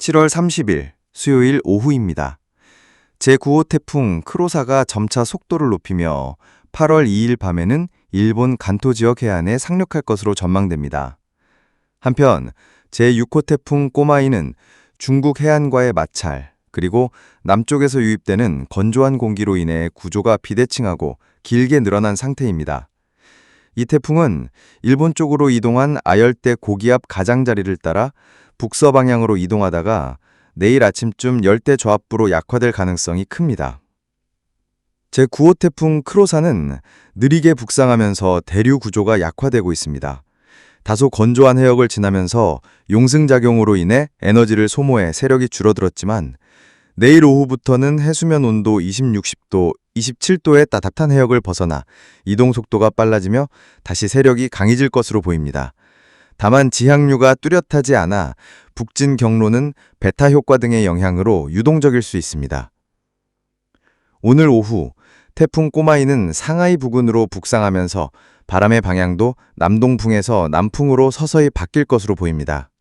7월 30일 수요일 오후입니다. 제9호 태풍 크로사가 점차 속도를 높이며 8월 2일 밤에는 일본 간토 지역 해안에 상륙할 것으로 전망됩니다. 한편 제6호 태풍 꼬마이는 중국 해안과의 마찰, 그리고 남쪽에서 유입되는 건조한 공기로 인해 구조가 비대칭하고 길게 늘어난 상태입니다. 이 태풍은 일본 쪽으로 이동한 아열대 고기압 가장자리를 따라 북서 방향으로 이동하다가 내일 아침쯤 열대 저압부로 약화될 가능성이 큽니다. 제9호 태풍 크로사는 느리게 북상하면서 대류 구조가 약화되고 있습니다. 다소 건조한 해역을 지나면서 용승작용으로 인해 에너지를 소모해 세력이 줄어들었지만 내일 오후부터는 해수면 온도 26도, 27도의 따뜻한 해역을 벗어나 이동 속도가 빨라지며 다시 세력이 강해질 것으로 보입니다. 다만 지항류가 뚜렷하지 않아 북진 경로는 베타 효과 등의 영향으로 유동적일 수 있습니다. 오늘 오후 태풍 꼬마이는 상하이 부근으로 북상하면서 바람의 방향도 남동풍에서 남풍으로 서서히 바뀔 것으로 보입니다.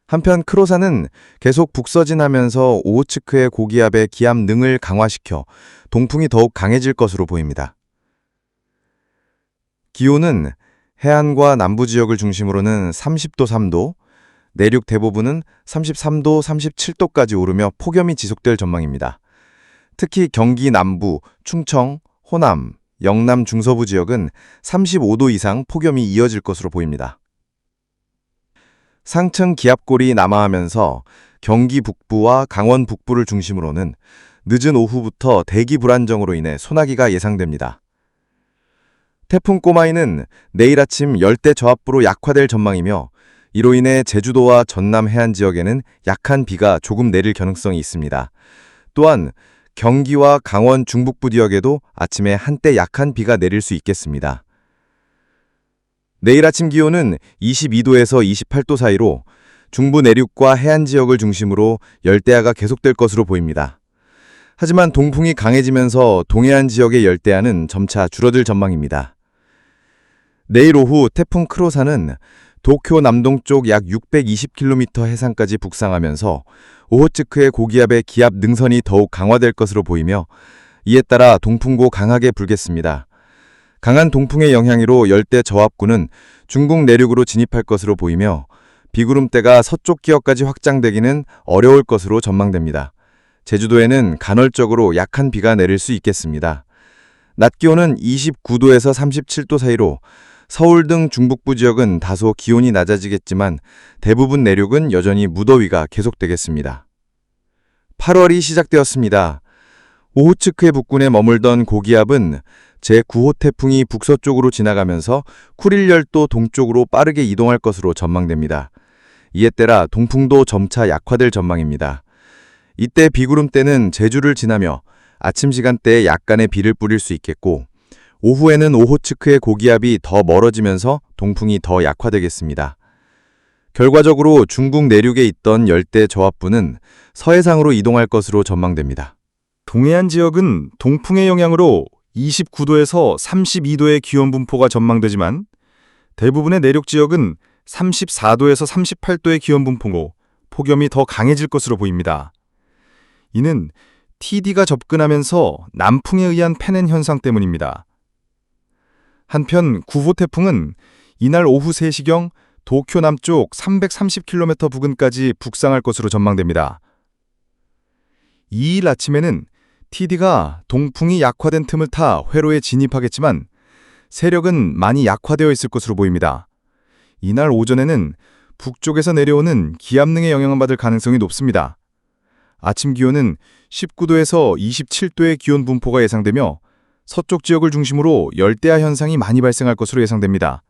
한편 크로사는 계속 북서진하면서 오호츠크의 고기압의 기압 능을 강화시켜 동풍이 더욱 강해질 것으로 보입니다. 기온은 해안과 남부 지역을 중심으로는 30도 3도, 내륙 대부분은 33도, 37도까지 오르며 폭염이 지속될 전망입니다. 특히 경기 남부, 충청, 호남, 영남 중서부 지역은 35도 이상 폭염이 이어질 것으로 보입니다. 상층 기압골이 남하하면서 경기 북부와 강원 북부를 중심으로는 늦은 오후부터 대기 불안정으로 인해 소나기가 예상됩니다. 태풍 꼬마이는 내일 아침 열대 저압부로 약화될 전망이며 이로 인해 제주도와 전남 해안 지역에는 약한 비가 조금 내릴 가능성이 있습니다. 또한 경기와 강원 중북부 지역에도 아침에 한때 약한 비가 내릴 수 있겠습니다. 내일 아침 기온은 22도에서 28도 사이로 중부 내륙과 해안 지역을 중심으로 열대야가 계속될 것으로 보입니다. 하지만 동풍이 강해지면서 동해안 지역의 열대야는 점차 줄어들 전망입니다. 내일 오후 태풍 크로사는 도쿄 남동쪽 약 620km 해상까지 북상하면서 오호츠크의 고기압의 기압 능선이 더욱 강화될 것으로 보이며 이에 따라 동풍고 강하게 불겠습니다. 강한 동풍의 영향으로 열대 저압구는 중국 내륙으로 진입할 것으로 보이며 비구름대가 서쪽 기역까지 확장되기는 어려울 것으로 전망됩니다. 제주도에는 간헐적으로 약한 비가 내릴 수 있겠습니다. 낮 기온은 29도에서 37도 사이로 서울 등 중북부 지역은 다소 기온이 낮아지겠지만 대부분 내륙은 여전히 무더위가 계속되겠습니다. 8월이 시작되었습니다. 오호츠크의 북군에 머물던 고기압은 제9호 태풍이 북서쪽으로 지나가면서 쿠릴열도 동쪽으로 빠르게 이동할 것으로 전망됩니다. 이에 따라 동풍도 점차 약화될 전망입니다. 이때 비구름대는 제주를 지나며 아침 시간대에 약간의 비를 뿌릴 수 있겠고 오후에는 오호츠크의 고기압이 더 멀어지면서 동풍이 더 약화되겠습니다. 결과적으로 중국 내륙에 있던 열대 저압부는 서해상으로 이동할 것으로 전망됩니다. 동해안 지역은 동풍의 영향으로 29도에서 32도의 기온 분포가 전망되지만 대부분의 내륙 지역은 34도에서 38도의 기온 분포고 폭염이 더 강해질 것으로 보입니다. 이는 TD가 접근하면서 남풍에 의한 페넨 현상 때문입니다. 한편 9호 태풍은 이날 오후 3시경 도쿄 남쪽 330km 부근까지 북상할 것으로 전망됩니다. 2일 아침에는 TD가 동풍이 약화된 틈을 타 회로에 진입하겠지만 세력은 많이 약화되어 있을 것으로 보입니다. 이날 오전에는 북쪽에서 내려오는 기압능의 영향을 받을 가능성이 높습니다. 아침 기온은 19도에서 27도의 기온 분포가 예상되며 서쪽 지역을 중심으로 열대야 현상이 많이 발생할 것으로 예상됩니다.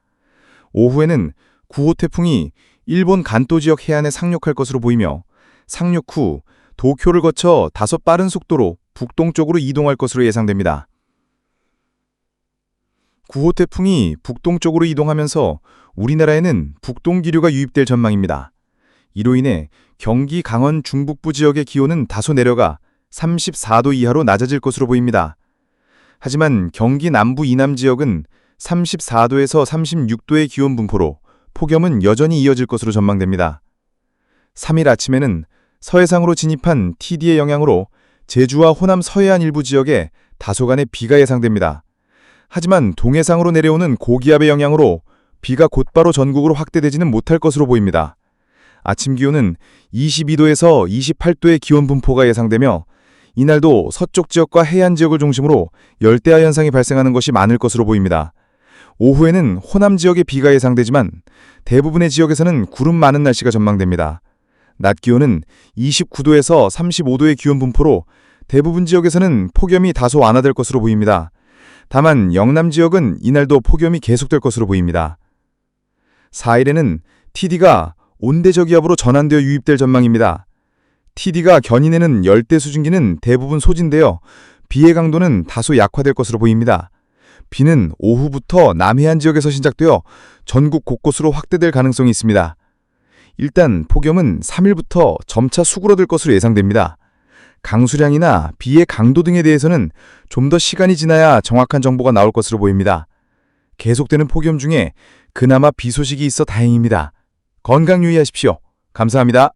오후에는 9호 태풍이 일본 간토 지역 해안에 상륙할 것으로 보이며 상륙 후 도쿄를 거쳐 다소 빠른 속도로 북동쪽으로 이동할 것으로 예상됩니다. 9호 태풍이 북동쪽으로 이동하면서 우리나라에는 북동기류가 유입될 전망입니다. 이로 인해 경기 강원 중북부 지역의 기온은 다소 내려가 34도 이하로 낮아질 것으로 보입니다. 하지만 경기 남부 이남 지역은 34도에서 36도의 기온 분포로 폭염은 여전히 이어질 것으로 전망됩니다. 3일 아침에는 서해상으로 진입한 TD의 영향으로 제주와 호남 서해안 일부 지역에 다소간의 비가 예상됩니다. 하지만 동해상으로 내려오는 고기압의 영향으로 비가 곧바로 전국으로 확대되지는 못할 것으로 보입니다. 아침 기온은 22도에서 28도의 기온 분포가 예상되며 이날도 서쪽 지역과 해안 지역을 중심으로 열대야 현상이 발생하는 것이 많을 것으로 보입니다. 오후에는 호남 지역에 비가 예상되지만 대부분의 지역에서는 구름 많은 날씨가 전망됩니다. 낮 기온은 29도에서 35도의 기온 분포로 대부분 지역에서는 폭염이 다소 완화될 것으로 보입니다. 다만 영남 지역은 이날도 폭염이 계속될 것으로 보입니다. 4일에는 TD가 온대저기압으로 전환되어 유입될 전망입니다. TD가 견인해는 열대 수증기는 대부분 소진되어 비의 강도는 다소 약화될 것으로 보입니다. 비는 오후부터 남해안 지역에서 시작되어 전국 곳곳으로 확대될 가능성이 있습니다. 일단 폭염은 3일부터 점차 수그러들 것으로 예상됩니다. 강수량이나 비의 강도 등에 대해서는 좀 더 시간이 지나야 정확한 정보가 나올 것으로 보입니다. 계속되는 폭염 중에 그나마 비 소식이 있어 다행입니다. 건강 유의하십시오. 감사합니다.